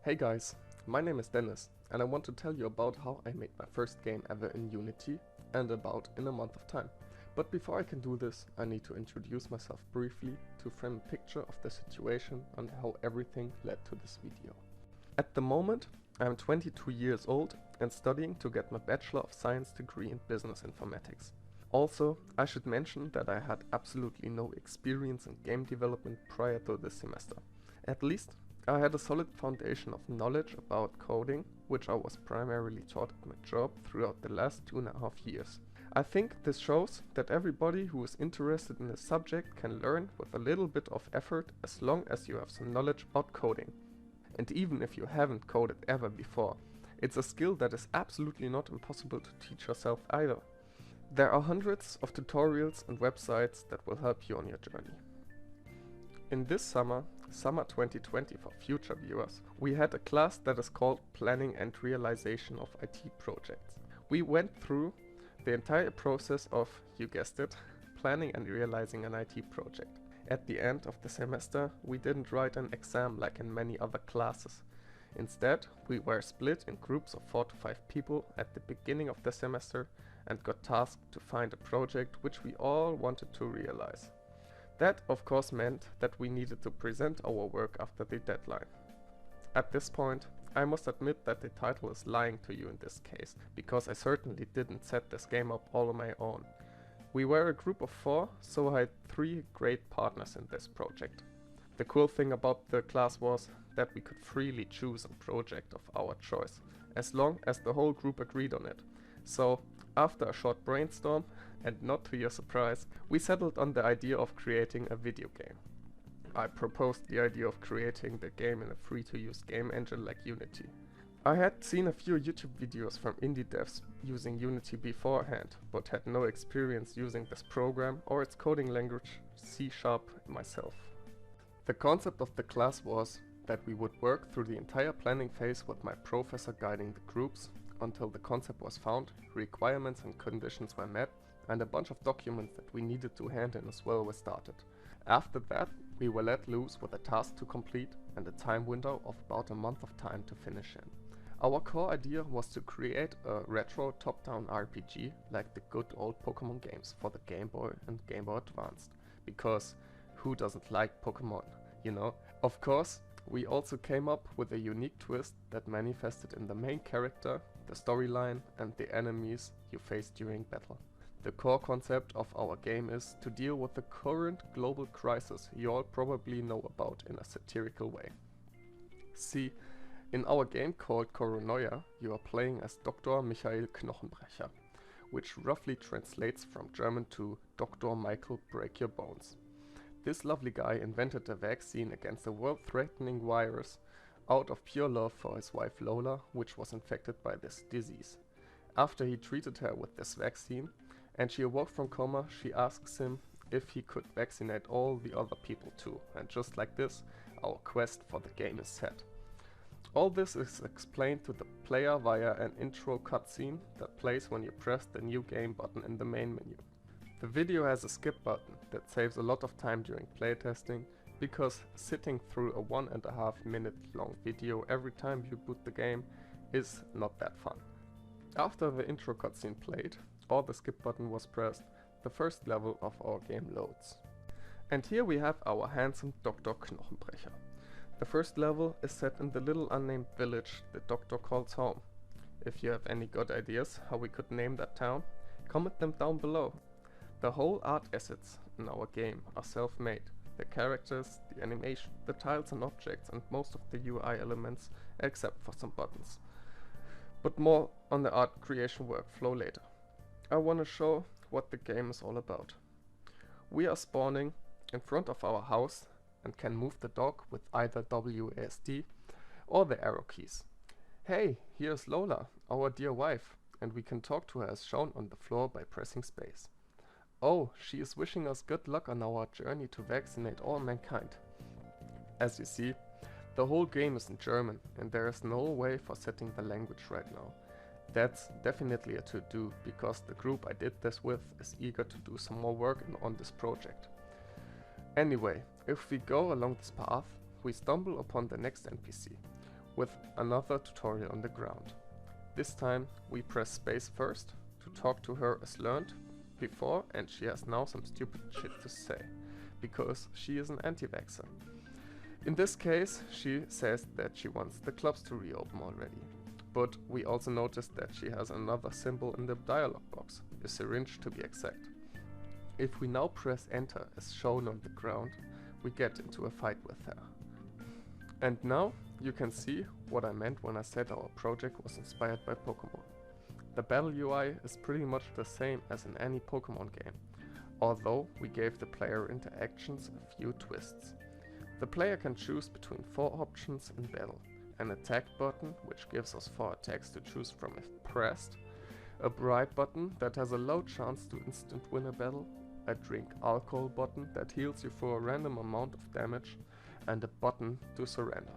Hey guys, my name is Dennis and I want to tell you about how I made my first game ever in Unity and about in a month of time. But before I can do this, I need to introduce myself briefly to frame a picture of the situation and how everything led to this video. At the moment, I am 22 years old and studying to get my Bachelor of Science degree in Business Informatics. Also, I should mention that I had absolutely no experience in game development prior to this semester. At least, I had a solid foundation of knowledge about coding, which I was primarily taught at my job throughout the last 2.5 years. I think this shows that everybody who is interested in a subject can learn with a little bit of effort as long as you have some knowledge about coding. And even if you haven't coded ever before, it's a skill that is absolutely not impossible to teach yourself either. There are hundreds of tutorials and websites that will help you on your journey. In this summer 2020 for future viewers, we had a class that is called Planning and Realization of IT Projects. We went through the entire process of, you guessed it, planning and realizing an IT project. At the end of the semester, we didn't write an exam like in many other classes. Instead, we were split in groups of 4 to 5 people at the beginning of the semester and got tasked to find a project which we all wanted to realize. That of course meant that we needed to present our work after the deadline. At this point, I must admit that the title is lying to you in this case, because I certainly didn't set this game up all on my own. We were a group of 4, so I had 3 great partners in this project. The cool thing about the class was that we could freely choose a project of our choice, as long as the whole group agreed on it. So, after a short brainstorm, and not to your surprise, we settled on the idea of creating a video game. I proposed the idea of creating the game in a free-to-use game engine like Unity. I had seen a few YouTube videos from indie devs using Unity beforehand, but had no experience using this program or its coding language C# myself. The concept of the class was that we would work through the entire planning phase with my professor guiding the groups until the concept was found, requirements and conditions were met, and a bunch of documents that we needed to hand in as well were started. After that, we were let loose with a task to complete and a time window of about a month of time to finish in. Our core idea was to create a retro top-down RPG like the good old Pokemon games for the Game Boy and Game Boy Advanced, because who doesn't like Pokemon, you know? Of course, we also came up with a unique twist that manifested in the main character, the storyline and the enemies you face during battle. The core concept of our game is to deal with the current global crisis you all probably know about in a satirical way. See, in our game called Coronoia, you are playing as Dr. Michael Knochenbrecher, which roughly translates from German to Dr. Michael Break Your Bones. This lovely guy invented a vaccine against a world-threatening virus out of pure love for his wife Lola, which was infected by this disease. After he treated her with this vaccine, and she awoke from coma, she asks him if he could vaccinate all the other people too, and just like this, our quest for the game is set. All this is explained to the player via an intro cutscene that plays when you press the new game button in the main menu. The video has a skip button that saves a lot of time during playtesting, because sitting through a 1.5 minute long video every time you boot the game is not that fun. After the intro cutscene played, or the skip button was pressed, the first level of our game loads. And here we have our handsome Dr. Knochenbrecher. The first level is set in the little unnamed village the doctor calls home. If you have any good ideas how we could name that town, comment them down below. The whole art assets in our game are self-made. The characters, the animation, the tiles and objects, and most of the UI elements except for some buttons. But more on the art creation workflow later. I want to show what the game is all about. We are spawning in front of our house and can move the dog with either WASD or the arrow keys. Hey, here's Lola, our dear wife, and we can talk to her as shown on the floor by pressing space. Oh, she is wishing us good luck on our journey to vaccinate all mankind. As you see, the whole game is in German and there is no way for setting the language right now. That's definitely a to-do, because the group I did this with is eager to do some more work on this project. Anyway, if we go along this path, we stumble upon the next NPC. with another tutorial on the ground. This time we press space first to talk to her as learned before, and she has now some stupid shit to say, because she is an anti-vaxxer. In this case, she says that she wants the clubs to reopen already. But we also noticed that she has another symbol in the dialog box, a syringe to be exact. If we now press enter as shown on the ground, we get into a fight with her. And now you can see what I meant when I said our project was inspired by Pokemon. The battle UI is pretty much the same as in any Pokemon game, although we gave the player interactions a few twists. The player can choose between 4 options in battle: an attack button, which gives us 4 attacks to choose from if pressed, a bribe button that has a low chance to instant win a battle, a drink alcohol button that heals you for a random amount of damage, and a button to surrender.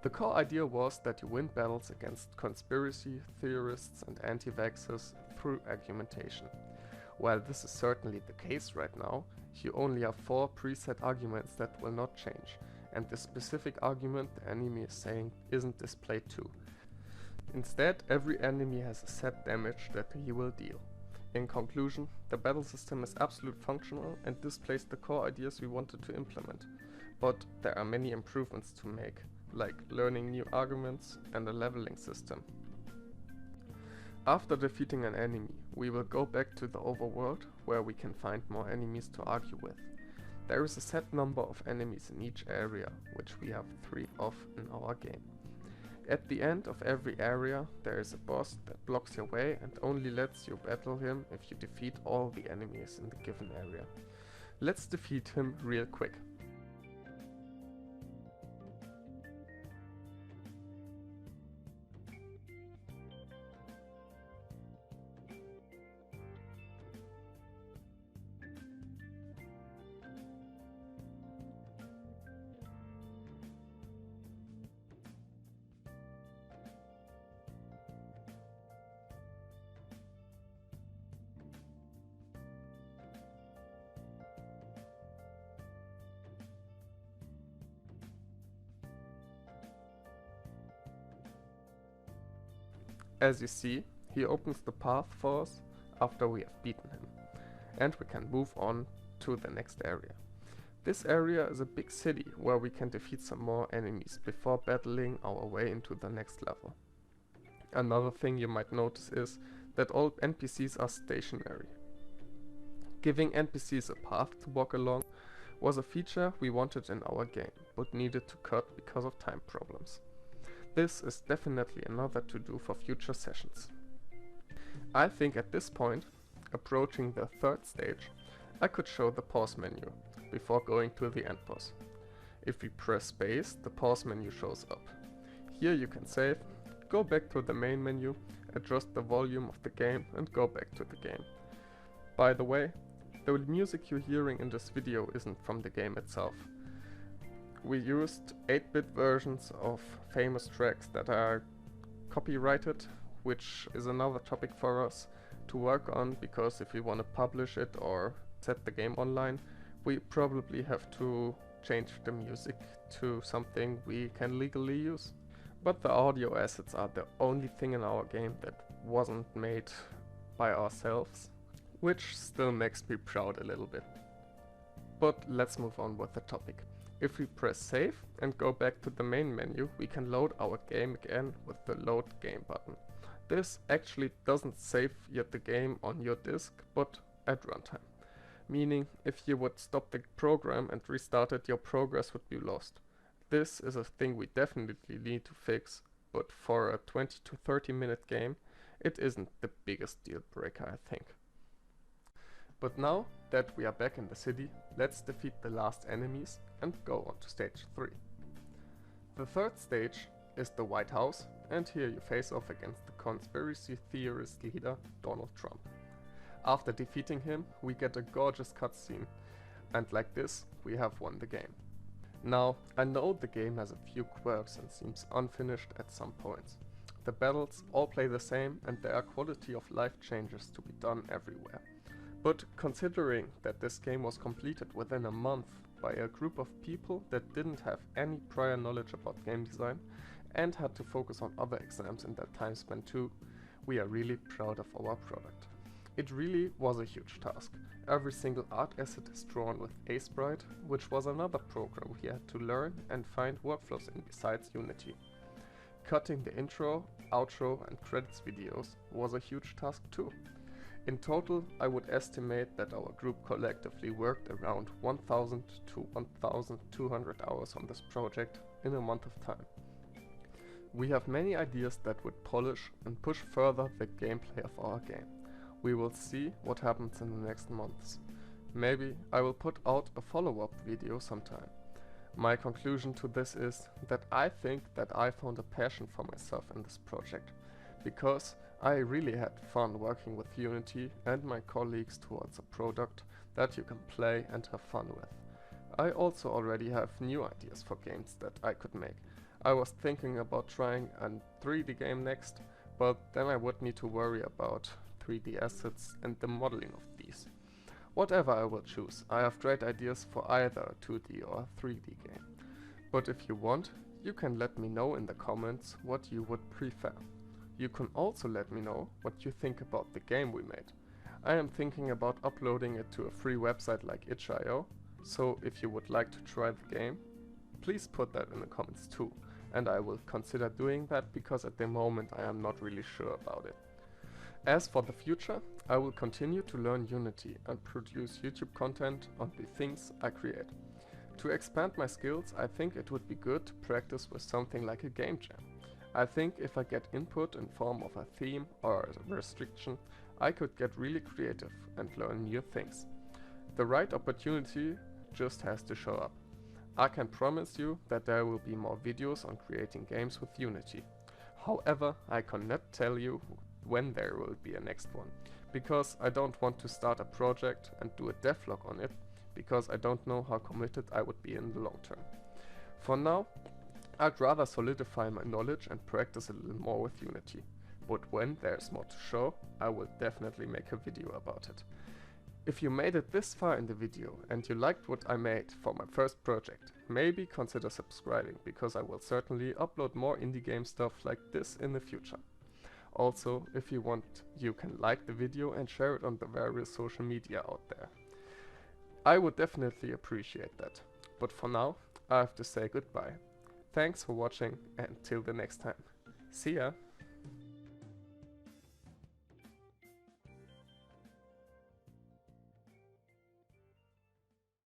The core idea was that you win battles against conspiracy theorists and anti-vaxxers through argumentation. While this is certainly the case right now, you only have 4 preset arguments that will not change, and the specific argument the enemy is saying isn't displayed too. Instead, every enemy has a set damage that he will deal. In conclusion, the battle system is absolutely functional and displays the core ideas we wanted to implement, but there are many improvements to make, like learning new arguments and a leveling system. After defeating an enemy, we will go back to the overworld, where we can find more enemies to argue with. There is a set number of enemies in each area, which we have 3 of in our game. At the end of every area there is a boss that blocks your way and only lets you battle him if you defeat all the enemies in the given area. Let's defeat him real quick. As you see, he opens the path for us after we have beaten him, and we can move on to the next area. This area is a big city where we can defeat some more enemies before battling our way into the next level. Another thing you might notice is that all NPCs are stationary. Giving NPCs a path to walk along was a feature we wanted in our game, but needed to cut because of time problems. This is definitely another to-do for future sessions. I think at this point, approaching the 3rd stage, I could show the pause menu before going to the end boss. If we press space, the pause menu shows up. Here you can save, go back to the main menu, adjust the volume of the game and go back to the game. By the way, the music you're hearing in this video isn't from the game itself. We used 8-bit versions of famous tracks that are copyrighted, which is another topic for us to work on, because if we want to publish it or set the game online, we probably have to change the music to something we can legally use. But the audio assets are the only thing in our game that wasn't made by ourselves, which still makes me proud a little bit. But let's move on with the topic. If we press save and go back to the main menu, we can load our game again with the load game button. This actually doesn't save yet the game on your disk, but at runtime. Meaning, if you would stop the program and restart it, your progress would be lost. This is a thing we definitely need to fix, but for a 20 to 30 minute game, it isn't the biggest deal breaker, I think. But now that we are back in the city, let's defeat the last enemies and go on to stage 3. The 3rd stage is the White House, and here you face off against the conspiracy theorist leader Donald Trump. After defeating him, we get a gorgeous cutscene, and like this, we have won the game. Now, I know the game has a few quirks and seems unfinished at some points. The battles all play the same and there are quality of life changes to be done everywhere. But considering that this game was completed within a month, by a group of people that didn't have any prior knowledge about game design and had to focus on other exams in that time span too, we are really proud of our product. It really was a huge task. Every single art asset is drawn with Sprite, which was another program we had to learn and find workflows in besides Unity. Cutting the intro, outro and credits videos was a huge task too. In total, I would estimate that our group collectively worked around 1000 to 1200 hours on this project in a month of time. We have many ideas that would polish and push further the gameplay of our game. We will see what happens in the next months. Maybe I will put out a follow-up video sometime. My conclusion to this is that I think that I found a passion for myself in this project, because I really had fun working with Unity and my colleagues towards a product that you can play and have fun with. I also already have new ideas for games that I could make. I was thinking about trying a 3D game next, but then I would need to worry about 3D assets and the modeling of these. Whatever I will choose, I have great ideas for either a 2D or a 3D game. But if you want, you can let me know in the comments what you would prefer. You can also let me know what you think about the game we made. I am thinking about uploading it to a free website like itch.io, so if you would like to try the game, please put that in the comments too, and I will consider doing that because at the moment I am not really sure about it. As for the future, I will continue to learn Unity and produce YouTube content on the things I create. To expand my skills, I think it would be good to practice with something like a game jam. I think if I get input in form of a theme or a restriction, I could get really creative and learn new things. The right opportunity just has to show up. I can promise you that there will be more videos on creating games with Unity. However, I cannot tell you when there will be a next one, because I don't want to start a project and do a devlog on it, because I don't know how committed I would be in the long term. For now, I'd rather solidify my knowledge and practice a little more with Unity, but when there's more to show, I will definitely make a video about it. If you made it this far in the video and you liked what I made for my first project, maybe consider subscribing, because I will certainly upload more indie game stuff like this in the future. Also, if you want, you can like the video and share it on the various social media out there. I would definitely appreciate that. But for now, I have to say goodbye. Thanks for watching and till the next time. See ya!